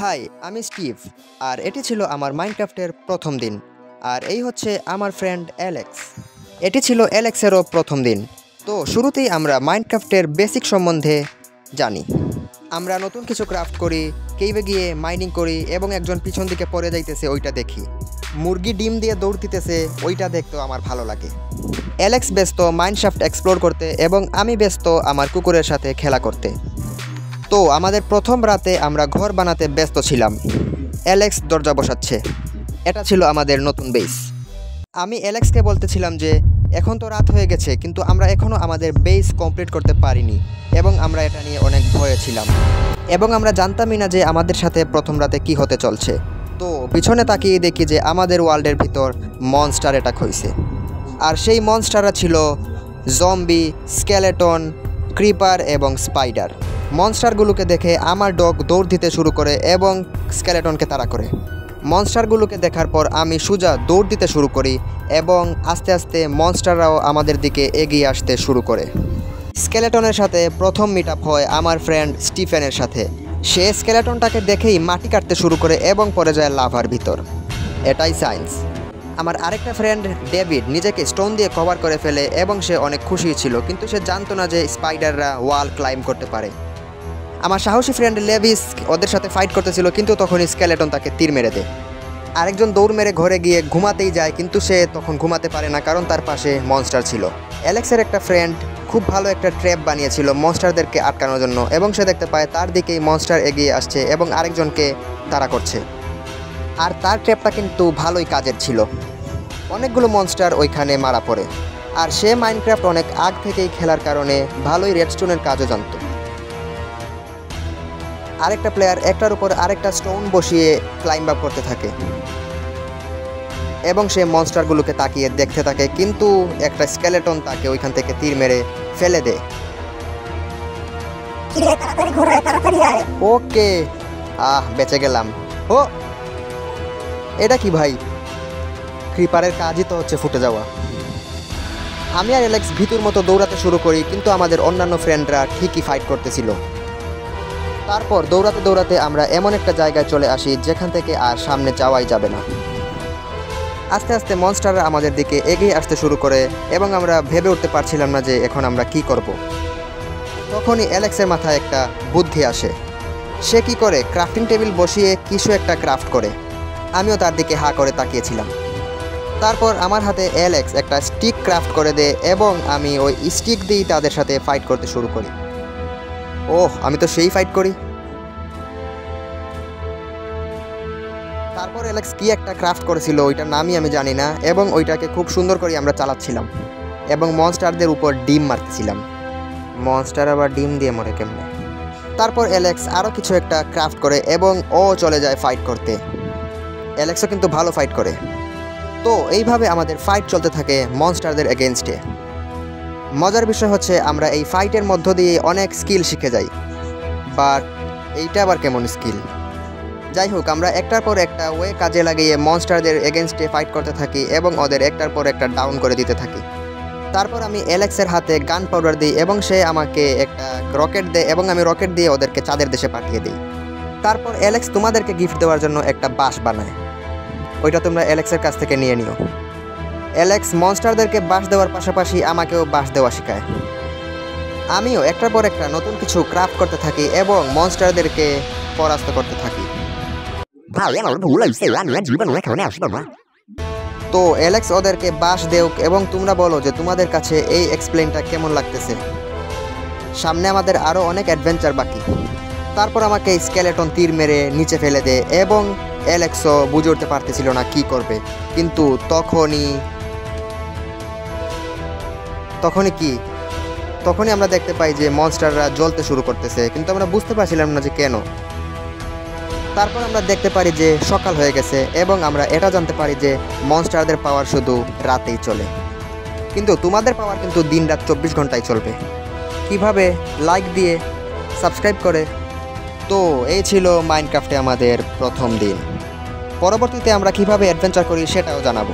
High, আমি Steve. আর এটি ছিল আমার মাইনক্রাফটের প্রথম দিন। আর এই হচ্ছে আমার ফ্রেন্ড অ্যালেক্স। এটি ছিল অ্যালেক্সেরও প্রথম দিন। তো শুরুতেই আমরা মাইনক্রাফটের বেসিক সম্বন্ধে জানি। আমরা নতুন কিছু ক্রাফট করি, কেইভে গিয়ে মাইনিং করি এবং একজন পিছন দিকে পড়ে যাইতেছে ওইটা দেখি। মুরগি ডিম দিয়ে দৌড় দিতেছে, ওইটা দেখতেও আমার ভালো লাগে। অ্যালেক্স ব্যস্ত মাইনক্রাফট এক্সপ্লোর করতে এবং আমি ব্যস্ত আমার কুকুরের সাথে খেলা করতে। তো আমাদের প্রথম রাতে আমরা ঘর বানাতে ব্যস্ত ছিলাম। অ্যালেক্স দরজা বসাচ্ছে। এটা ছিল আমাদের নতুন বেস। আমি অ্যালেক্সকে বলতেছিলাম যে এখন তো রাত হয়ে গেছে, কিন্তু আমরা এখনও আমাদের বেস কমপ্লিট করতে পারিনি এবং আমরা এটা নিয়ে অনেক ভয়ে ছিলাম এবং আমরা জানতামই না যে আমাদের সাথে প্রথম রাতে কি হতে চলছে। তো পিছনে তাকিয়ে দেখি যে আমাদের ওয়ার্ল্ডের ভিতর মনস্টার অ্যাটাক হয়েছে। আর সেই মনস্টাররা ছিল জম্বি, স্কেলেটন, ক্রিপার এবং স্পাইডার। মনস্টারগুলোকে দেখে আমার ডগ দৌড় দিতে শুরু করে এবং স্কেলেটনকে তাড়া করে। মনস্টারগুলোকে দেখার পর আমি সোজা দৌড় দিতে শুরু করি এবং আস্তে আস্তে মনস্টাররাও আমাদের দিকে এগিয়ে আসতে শুরু করে। স্কেলেটনের সাথে প্রথম মিট আপ হয় আমার ফ্রেন্ড স্টিফেনের সাথে। সে স্কেলেটনটাকে দেখেই মাটি কাটতে শুরু করে এবং পড়ে যায় লাভার ভিতর। এটাই সায়েন্স। আমার আরেকটা ফ্রেন্ড ডেভিড নিজেকে স্টোন দিয়ে কভার করে ফেলে এবং সে অনেক খুশি ছিল, কিন্তু সে জানতো না যে স্পাইডাররা ওয়াল ক্লাইম্ব করতে পারে। আমার সাহসী ফ্রেন্ড লেভিস ওদের সাথে ফাইট করতেছিল, কিন্তু তখনই স্কেলেটন তাকে তীর মেরে দেয়। আরেকজন দৌড় মেরে ঘরে গিয়ে ঘুমাতেই যায়, কিন্তু সে তখন ঘুমাতে পারে না কারণ তার পাশে মনস্টার ছিল। অ্যালেক্সের একটা ফ্রেন্ড খুব ভালো একটা ট্র্যাপ বানিয়েছিল মনস্টারদেরকে আটকানোর জন্য এবং সে দেখতে পায় তার দিকেই মনস্টার এগিয়ে আসছে এবং আরেকজনকে তাড়া করছে। আর তার ট্র্যাপটা কিন্তু ভালোই কাজের ছিল। অনেকগুলো মনস্টার ওইখানে মারা পড়ে। আর সে মাইনক্রাফট অনেক আগ থেকেই খেলার কারণে ভালোই রেডস্টোনের কাজও জানত। আরেকটা প্লেয়ার একটার উপর আরেকটা স্টোন বসিয়ে ক্লাইম্ব আপ করতে থাকে এবং সে মনস্টারগুলোকে তাকিয়ে দেখতে থাকে, কিন্তু একটা স্কেলেটন তাকে ওইখান থেকে তীর মেরে ফেলে দেয়। ওকে, বেঁচে গেলাম। ও এটা কি ভাই? ক্রিপারের কাজই তো হচ্ছে ফুটে যাওয়া। আমি আর অ্যালেক্স ভিতুর মতো দৌড়াতে শুরু করি, কিন্তু আমাদের অন্যান্য ফ্রেন্ডরা ঠিকই ফাইট করতেছিল। তারপর দৌড়াতে দৌড়াতে আমরা এমন একটা জায়গায় চলে আসি যেখান থেকে আর সামনে যাওয়াই যাবে না। আস্তে আস্তে মনস্টাররা আমাদের দিকে এগিয়ে আসতে শুরু করে এবং আমরা ভেবে উঠতে পারছিলাম না যে এখন আমরা কি করব। তখনই অ্যালেক্সের মাথায় একটা বুদ্ধি আসে। সে কি করে, ক্রাফটিং টেবিল বসিয়ে কিছু একটা ক্রাফট করে। আমিও তার দিকে হা করে তাকিয়েছিলাম। তারপর আমার হাতে অ্যালেক্স একটা স্টিক ক্রাফট করে দেয় এবং আমি ওই স্টিক দিয়েই তাদের সাথে ফাইট করতে শুরু করি। ওহ, আমি তো সেই ফাইট করি। তারপর অ্যালেক্স কি একটা ক্রাফট করেছিল, ওইটার নামই আমি জানি না, এবং ওইটাকে খুব সুন্দর করে আমরা চালাচ্ছিলাম এবং মনস্টারদের উপর ডিম মারতেছিলাম। মনস্টার আবার ডিম দিয়ে মরে কেমনে? তারপর অ্যালেক্স আরও কিছু একটা ক্রাফট করে এবং ও চলে যায় ফাইট করতে। অ্যালেক্সও কিন্তু ভালো ফাইট করে। তো এইভাবে আমাদের ফাইট চলতে থাকে মনস্টারদের এগেনস্টে। মজার বিষয় হচ্ছে আমরা এই ফাইটের মধ্য দিয়ে অনেক স্কিল শিখে যাই। বাট এইটা আবার কেমন স্কিল? যাই হোক, আমরা একটার পর একটা ওয়ে কাজে লাগিয়ে মনস্টারদের এগেনস্টে ফাইট করতে থাকি এবং ওদের একটার পর একটা ডাউন করে দিতে থাকি। তারপর আমি অ্যালেক্সের হাতে গান পাউডার দিই এবং সে আমাকে একটা রকেট দেয় এবং আমি রকেট দিয়ে ওদেরকে চাঁদের দেশে পাঠিয়ে দিই। তারপর অ্যালেক্স তোমাদেরকে গিফট দেওয়ার জন্য একটা বাঁশ বানায়। ওইটা তোমরা অ্যালেক্সের কাছ থেকে নিয়ে নিও। অ্যালেক্স মনস্টারদেরকে বাঁশ দেওয়ার পাশাপাশি আমাকেও বাঁশ দেওয়া শেখায়। আমিও একটার পর একটা নতুন কিছু ক্রাফট করতে থাকি এবং মনস্টারদেরকে পরাস্ত করতে থাকি। তো অ্যালেক্স ওদেরকে বাঁশ দেও এবং তোমরা বলো যে তোমাদের কাছে এই এক্সপ্লেনটা কেমন লাগতেছে। সামনে আমাদের আরও অনেক অ্যাডভেঞ্চার বাকি। তারপর আমাকে স্কেলেটন তীর মেরে নিচে ফেলে দেয় এবং অ্যালেক্সও বুঝে উঠতে পারতেছিল না কি করবে। কিন্তু তখনই আমরা দেখতে পাই যে মনস্টাররা জ্বলতে শুরু করতেছে, কিন্তু আমরা বুঝতে পারছিলাম না যে কেন। তারপর আমরা দেখতে পারি যে সকাল হয়ে গেছে এবং আমরা এটা জানতে পারি যে মনস্টারদের পাওয়ার শুধু রাতেই চলে, কিন্তু তোমাদের পাওয়ার কিন্তু দিন রাত 24 ঘন্টায় চলবে। কিভাবে? লাইক দিয়ে, সাবস্ক্রাইব করে। তো এই ছিল মাইনক্রাফটে আমাদের প্রথম দিন। পরবর্তীতে আমরা কিভাবে অ্যাডভেঞ্চার করি সেটাও জানাবো।